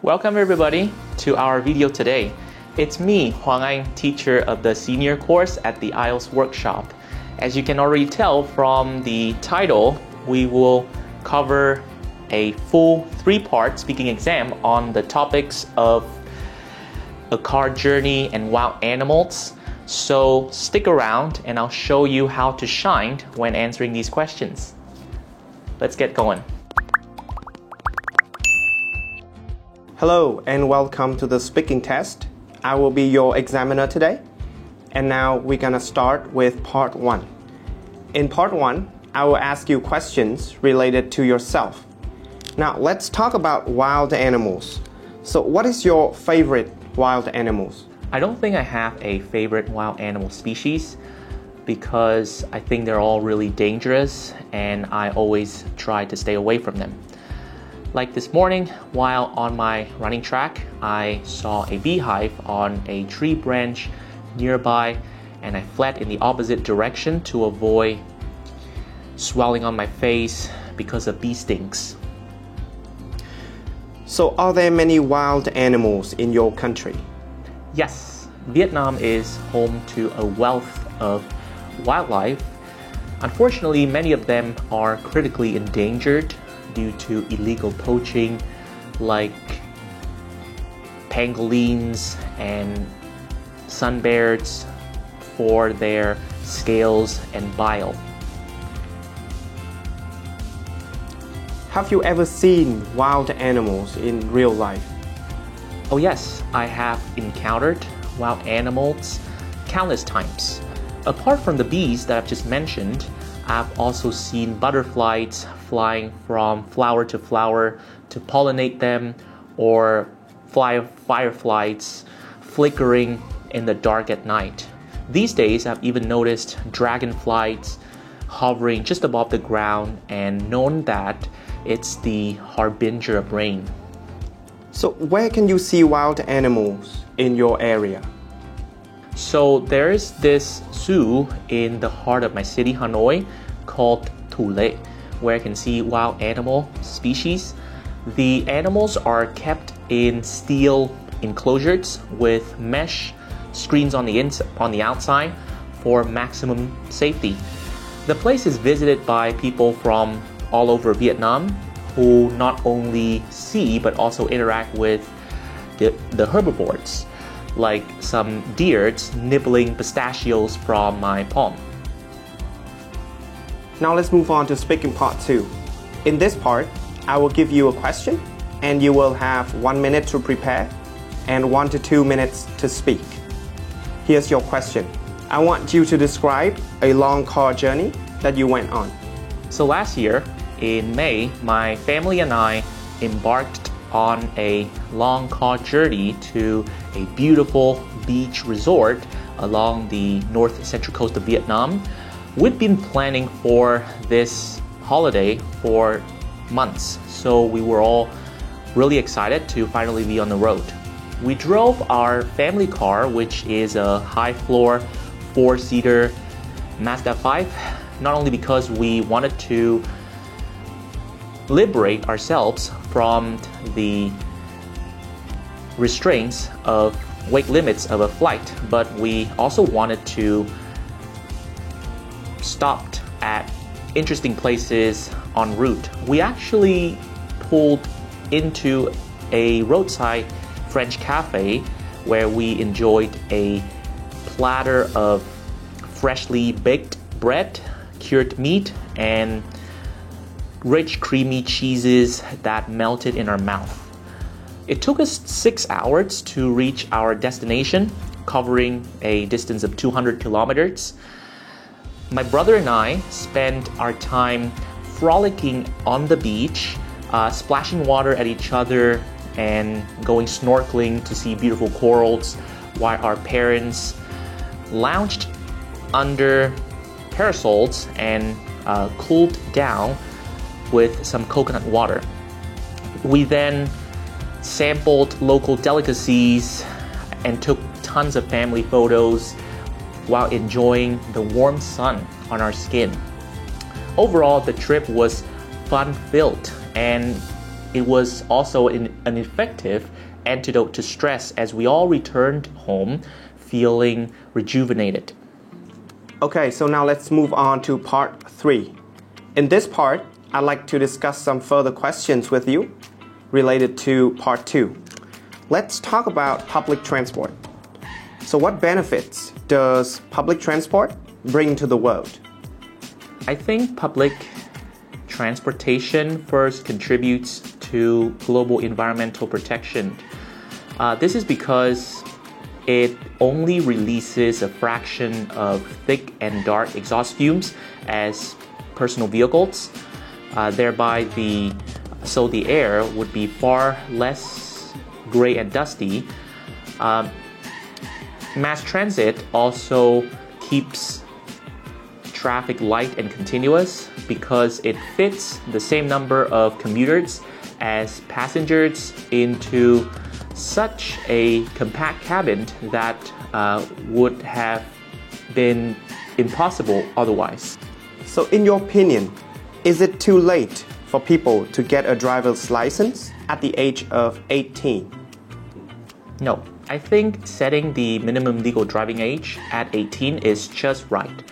Welcome everybody to our video today. It's me, Hoàng, teacher of the senior course at the IELTS Workshop. As you can already tell from the title, we will cover a full 3-part speaking exam on the topics of a car journey and wild animals. So stick around and I'll show you how to shine when answering these questions. Let's get going. Hello and welcome to the speaking test. I will be your examiner today. And now we're gonna start with part 1. In part 1, I will ask you questions related to yourself. Now let's talk about wild animals. So what is your favorite wild animals? I don't think I have a favorite wild animal species because I think they're all really dangerous and I always try to stay away from them. Like this morning, while on my running track, I saw a beehive on a tree branch nearby and I fled in the opposite direction to avoid swelling on my face because of bee stings. So are there many wild animals in your country? Yes, Vietnam is home to a wealth of wildlife. Unfortunately, many of them are critically endangered due to illegal poaching, like pangolins and sunbears for their scales and bile. Have you ever seen wild animals in real life? Oh yes, I have encountered wild animals countless times. Apart from the bees that I've just mentioned, I've also seen butterflies flying from flower to flower to pollinate them, or fireflies flickering in the dark at night. These days, I've even noticed dragonflies hovering just above the ground and known that it's the harbinger of rain. So where can you see wild animals in your area? So there's this zoo in the heart of my city, Hanoi, called LịCH, where I can see wild animal species. The animals are kept in steel enclosures with mesh screens on the outside for maximum safety. The place is visited by people from all over Vietnam who not only see but also interact with the herbivores, like some deers nibbling pistachios from my palm. Now let's move on to speaking part 2. In this part, I will give you a question and you will have 1 minute to prepare and 1 to 2 minutes to speak. Here's your question. I want you to describe a long car journey that you went on. So last year, in May, my family and I embarked on a long car journey to a beautiful beach resort along the north central coast of Vietnam. We'd been planning for this holiday for months, so we were all really excited to finally be on the road. We drove our family car, which is a high-floor 4-seater Mazda 5, not only because we wanted to liberate ourselves from the restraints of weight limits of a flight, but we also wanted to stop at interesting places en route. We actually pulled into a roadside French cafe where we enjoyed a platter of freshly baked bread, cured meat, and rich creamy cheeses that melted in our mouth. It took us 6 hours to reach our destination, covering a distance of 200 kilometers. My brother and I spent our time frolicking on the beach, splashing water at each other and going snorkeling to see beautiful corals, while our parents lounged under parasols and cooled down with some coconut water. We then sampled local delicacies and took tons of family photos while enjoying the warm sun on our skin. Overall, the trip was fun-filled and it was also an effective antidote to stress as we all returned home feeling rejuvenated. Okay, so now let's move on to part 3. In this part, I'd like to discuss some further questions with you related to part 2. Let's talk about public transport. So what benefits does public transport bring to the world? I think public transportation first contributes to global environmental protection. This is because it only releases a fraction of thick and dark exhaust fumes as personal vehicles, thereby the air would be far less gray and dusty. Mass transit also keeps traffic light and continuous because it fits the same number of commuters as passengers into such a compact cabin that would have been impossible otherwise. So in your opinion, is it too late for people to get a driver's license at the age of 18? No, I think setting the minimum legal driving age at 18 is just right.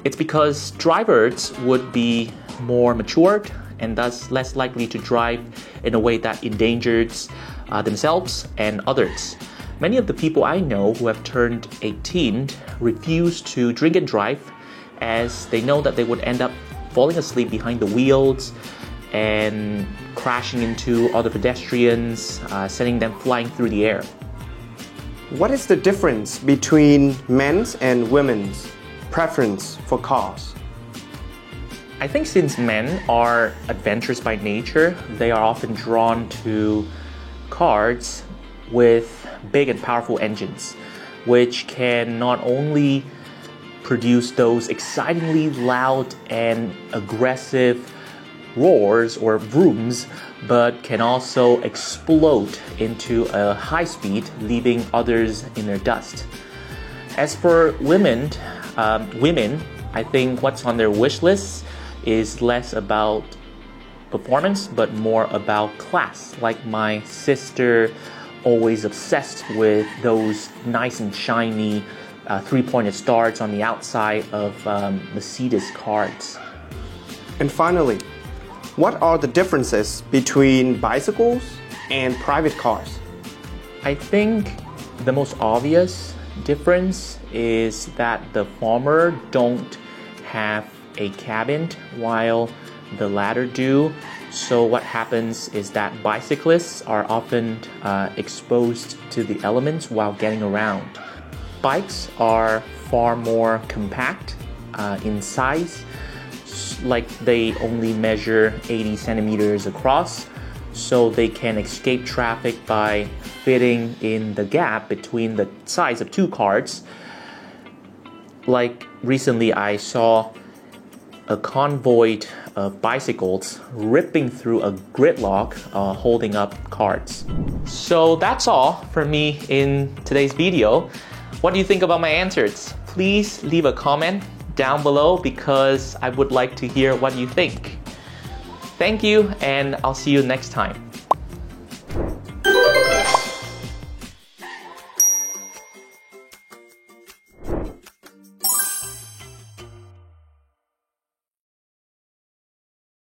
It's because drivers would be more matured and thus less likely to drive in a way that endangers themselves and others. Many of the people I know who have turned 18 refuse to drink and drive as they know that they would end up falling asleep behind the wheels and crashing into other pedestrians, sending them flying through the air. What is the difference between men's and women's preference for cars? I think since men are adventurous by nature, they are often drawn to cars with big and powerful engines, which can not only produce those excitingly loud and aggressive roars or vrooms, but can also explode into a high speed, leaving others in their dust. As for women, I think what's on their wish list is less about performance, but more about class. Like my sister, always obsessed with those nice and shiny three-pointed stars on the outside of Mercedes cars. And finally, what are the differences between bicycles and private cars? I think the most obvious difference is that the former don't have a cabin while the latter do. So what happens is that bicyclists are often exposed to the elements while getting around. Bikes are far more compact in size, like they only measure 80 centimeters across, so they can escape traffic by fitting in the gap between the sides of two cars. Like recently I saw a convoy of bicycles ripping through a gridlock holding up carts. So that's all for me in today's video. What do you think about my answers? Please leave a comment down below because I would like to hear what you think. Thank you, and I'll see you next time.